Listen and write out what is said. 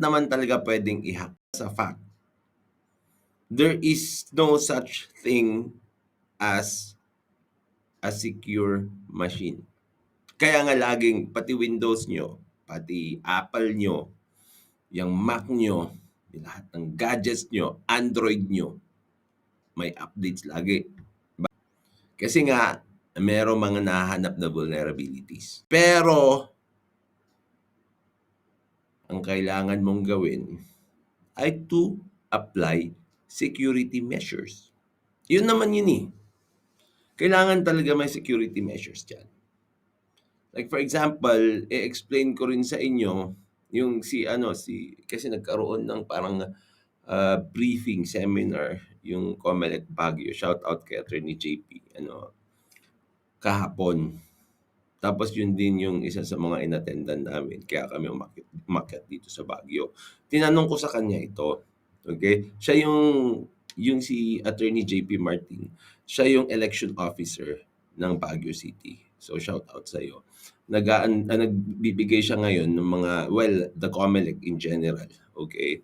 lahat naman talaga pwedeng i-hack sa fact. There is no such thing as a secure machine. Kaya nga laging pati Windows nyo, pati Apple nyo, yung Mac nyo, lahat ng gadgets nyo, Android nyo, may updates lagi. Kasi nga, merong mga nahahanap na vulnerabilities. Pero, ang kailangan mong gawin ay to apply security measures. Yun naman yun eh. Kailangan talaga may security measures dyan. Like for example, i-explain ko rin sa inyo yung kasi nagkaroon ng parang briefing seminar yung COMELEC Baguio. Shout out kay Attorney JP kahapon. Tapos yun din yung isa sa mga inattendan namin kaya kami umakyat dito sa Baguio. Tinanong ko sa kanya ito. Okay? Siya yung si Attorney JP Martin. Siya yung election officer ng Baguio City. So shout out sa iyo. Nagbibigay siya ngayon ng mga the COMELEC in general, okay?